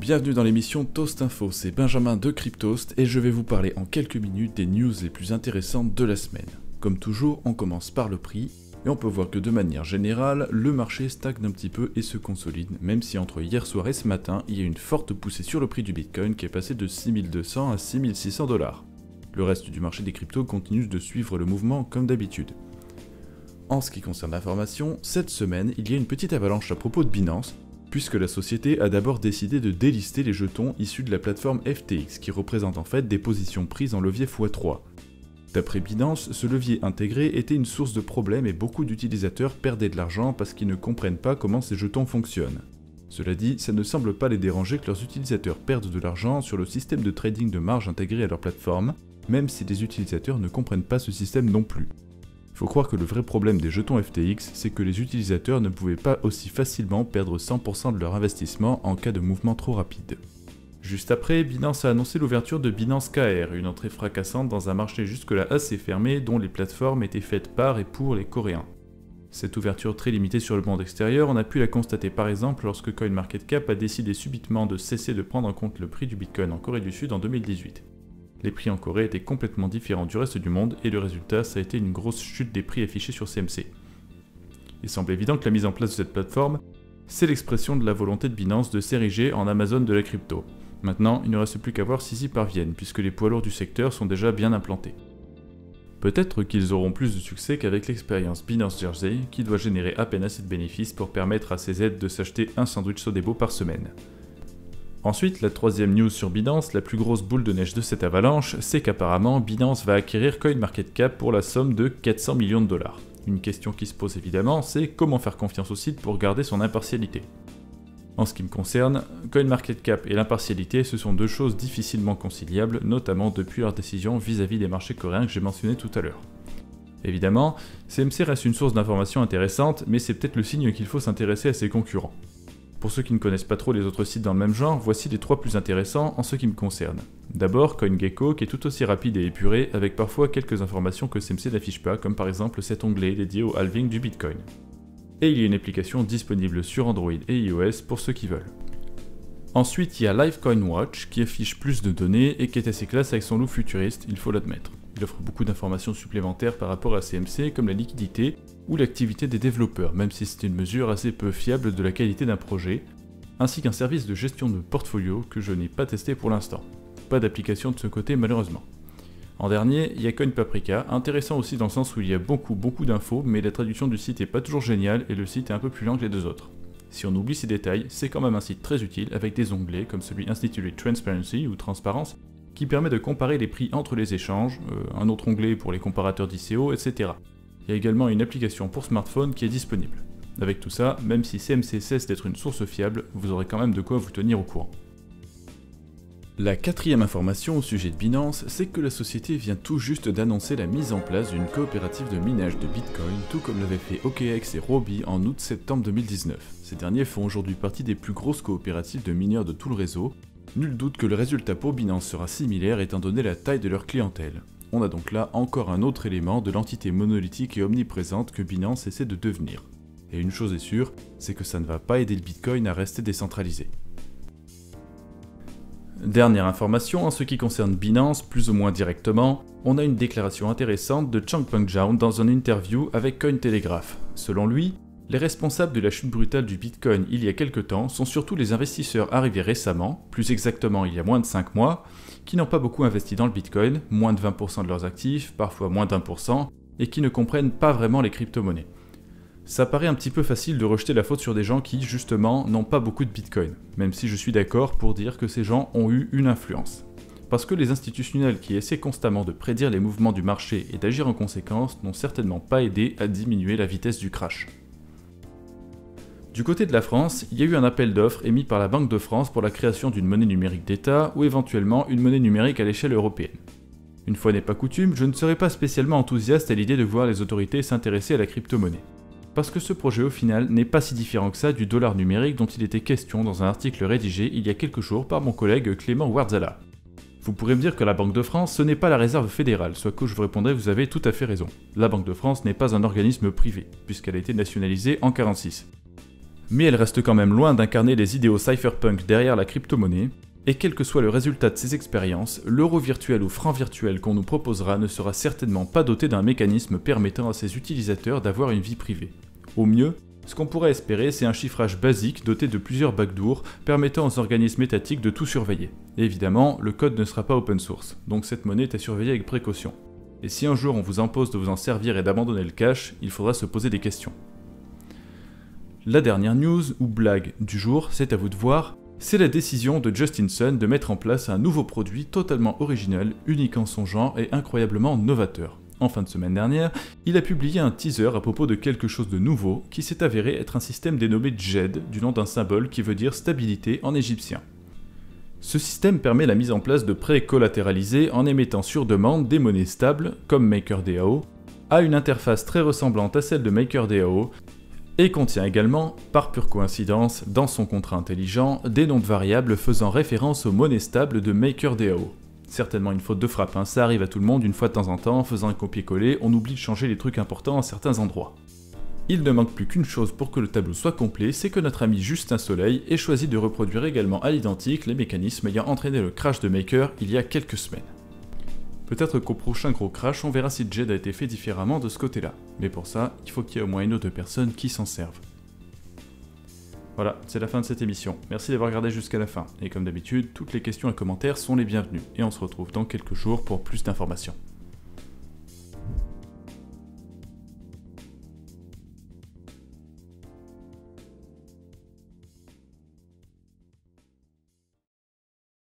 bienvenue dans l'émission Toast Info, c'est Benjamin de Cryptost et je vais vous parler en quelques minutes des news les plus intéressantes de la semaine. Comme toujours, on commence par le prix, et on peut voir que de manière générale, le marché stagne un petit peu et se consolide, même si entre hier soir et ce matin, il y a une forte poussée sur le prix du Bitcoin qui est passé de 6200 à 6600 $. Le reste du marché des cryptos continue de suivre le mouvement comme d'habitude. En ce qui concerne l'information, cette semaine, il y a une petite avalanche à propos de Binance, puisque la société a d'abord décidé de délister les jetons issus de la plateforme FTX, qui représente en fait des positions prises en levier x3. D'après Binance, ce levier intégré était une source de problèmes et beaucoup d'utilisateurs perdaient de l'argent parce qu'ils ne comprennent pas comment ces jetons fonctionnent. Cela dit, ça ne semble pas les déranger que leurs utilisateurs perdent de l'argent sur le système de trading de marge intégré à leur plateforme, même si les utilisateurs ne comprennent pas ce système non plus. Faut croire que le vrai problème des jetons FTX, c'est que les utilisateurs ne pouvaient pas aussi facilement perdre 100% de leur investissement en cas de mouvement trop rapide. Juste après, Binance a annoncé l'ouverture de Binance KR, une entrée fracassante dans un marché jusque-là assez fermé dont les plateformes étaient faites par et pour les Coréens. Cette ouverture très limitée sur le monde extérieur, on a pu la constater par exemple lorsque CoinMarketCap a décidé subitement de cesser de prendre en compte le prix du Bitcoin en Corée du Sud en 2018. Les prix en Corée étaient complètement différents du reste du monde et le résultat, ça a été une grosse chute des prix affichés sur CMC. Il semble évident que la mise en place de cette plateforme, c'est l'expression de la volonté de Binance de s'ériger en Amazon de la crypto. Maintenant, il ne reste plus qu'à voir s'ils y parviennent, puisque les poids lourds du secteur sont déjà bien implantés. Peut-être qu'ils auront plus de succès qu'avec l'expérience Binance Jersey, qui doit générer à peine assez de bénéfices pour permettre à ses aides de s'acheter un sandwich Sodebo par semaine. Ensuite, la troisième news sur Binance, la plus grosse boule de neige de cette avalanche, c'est qu'apparemment Binance va acquérir CoinMarketCap pour la somme de 400 millions de $. Une question qui se pose évidemment, c'est comment faire confiance au site pour garder son impartialité. En ce qui me concerne, CoinMarketCap et l'impartialité, ce sont deux choses difficilement conciliables, notamment depuis leur décision vis-à-vis des marchés coréens que j'ai mentionné tout à l'heure. Évidemment, CMC reste une source d'information intéressante, mais c'est peut-être le signe qu'il faut s'intéresser à ses concurrents. Pour ceux qui ne connaissent pas trop les autres sites dans le même genre, voici les trois plus intéressants en ce qui me concerne. D'abord, CoinGecko, qui est tout aussi rapide et épuré, avec parfois quelques informations que CMC n'affiche pas, comme par exemple cet onglet dédié au halving du Bitcoin. Et il y a une application disponible sur Android et iOS pour ceux qui veulent. Ensuite, il y a LiveCoinWatch, qui affiche plus de données et qui est assez classe avec son look futuriste, il faut l'admettre. Il offre beaucoup d'informations supplémentaires par rapport à CMC, comme la liquidité ou l'activité des développeurs, même si c'est une mesure assez peu fiable de la qualité d'un projet, ainsi qu'un service de gestion de portfolio que je n'ai pas testé pour l'instant. Pas d'application de ce côté malheureusement. En dernier, il y a CoinPaprika, intéressant aussi dans le sens où il y a beaucoup d'infos, mais la traduction du site est pas toujours géniale et le site est un peu plus lent que les deux autres. Si on oublie ces détails, c'est quand même un site très utile avec des onglets comme celui intitulé Transparency ou Transparence, qui permet de comparer les prix entre les échanges, un autre onglet pour les comparateurs d'ICO, etc. Il y a également une application pour smartphone qui est disponible. Avec tout ça, même si CMC cesse d'être une source fiable, vous aurez quand même de quoi vous tenir au courant. La quatrième information au sujet de Binance, c'est que la société vient tout juste d'annoncer la mise en place d'une coopérative de minage de Bitcoin, tout comme l'avaient fait OKX et Huobi en août-septembre 2019. Ces derniers font aujourd'hui partie des plus grosses coopératives de mineurs de tout le réseau. Nul doute que le résultat pour Binance sera similaire étant donné la taille de leur clientèle. On a donc là encore un autre élément de l'entité monolithique et omniprésente que Binance essaie de devenir. Et une chose est sûre, c'est que ça ne va pas aider le Bitcoin à rester décentralisé. Dernière information en ce qui concerne Binance, plus ou moins directement, on a une déclaration intéressante de Changpeng Zhao dans une interview avec Cointelegraph. Selon lui, les responsables de la chute brutale du Bitcoin il y a quelques temps sont surtout les investisseurs arrivés récemment, plus exactement il y a moins de 5 mois, qui n'ont pas beaucoup investi dans le Bitcoin, moins de 20% de leurs actifs, parfois moins d'1%, et qui ne comprennent pas vraiment les crypto-monnaies. Ça paraît un petit peu facile de rejeter la faute sur des gens qui, justement, n'ont pas beaucoup de Bitcoin, même si je suis d'accord pour dire que ces gens ont eu une influence. Parce que les institutionnels qui essaient constamment de prédire les mouvements du marché et d'agir en conséquence n'ont certainement pas aidé à diminuer la vitesse du crash. Du côté de la France, il y a eu un appel d'offres émis par la Banque de France pour la création d'une monnaie numérique d'État ou éventuellement une monnaie numérique à l'échelle européenne. Une fois n'est pas coutume, je ne serais pas spécialement enthousiaste à l'idée de voir les autorités s'intéresser à la crypto-monnaie. Parce que ce projet au final n'est pas si différent que ça du dollar numérique dont il était question dans un article rédigé il y a quelques jours par mon collègue Clément Warzala. Vous pourrez me dire que la Banque de France ce n'est pas la réserve fédérale, soit que je vous répondrai vous avez tout à fait raison. La Banque de France n'est pas un organisme privé, puisqu'elle a été nationalisée en 1946. Mais elle reste quand même loin d'incarner les idéaux cypherpunk derrière la crypto-monnaie, et quel que soit le résultat de ces expériences, l'euro virtuel ou franc virtuel qu'on nous proposera ne sera certainement pas doté d'un mécanisme permettant à ses utilisateurs d'avoir une vie privée. Au mieux, ce qu'on pourrait espérer, c'est un chiffrage basique doté de plusieurs backdoors permettant aux organismes étatiques de tout surveiller. Et évidemment, le code ne sera pas open source, donc cette monnaie est à surveiller avec précaution. Et si un jour on vous impose de vous en servir et d'abandonner le cash, il faudra se poser des questions. La dernière news, ou blague du jour, c'est à vous de voir, c'est la décision de Justin Sun de mettre en place un nouveau produit totalement original, unique en son genre et incroyablement novateur. En fin de semaine dernière, il a publié un teaser à propos de quelque chose de nouveau qui s'est avéré être un système dénommé JED, du nom d'un symbole qui veut dire stabilité en égyptien. Ce système permet la mise en place de prêts collatéralisés en émettant sur demande des monnaies stables, comme MakerDAO, à une interface très ressemblante à celle de MakerDAO, et contient également, par pure coïncidence, dans son contrat intelligent, des noms de variables faisant référence aux monnaies stables de MakerDAO. Certainement une faute de frappe, hein. Ça arrive à tout le monde une fois de temps en temps, faisant un copier-coller, on oublie de changer les trucs importants à certains endroits. Il ne manque plus qu'une chose pour que le tableau soit complet, c'est que notre ami Justin Soleil ait choisi de reproduire également à l'identique les mécanismes ayant entraîné le crash de Maker il y a quelques semaines. Peut-être qu'au prochain gros crash, on verra si JED a été fait différemment de ce côté-là. Mais pour ça, il faut qu'il y ait au moins une ou deux personnes qui s'en servent. Voilà, c'est la fin de cette émission. Merci d'avoir regardé jusqu'à la fin. Et comme d'habitude, toutes les questions et commentaires sont les bienvenus. Et on se retrouve dans quelques jours pour plus d'informations.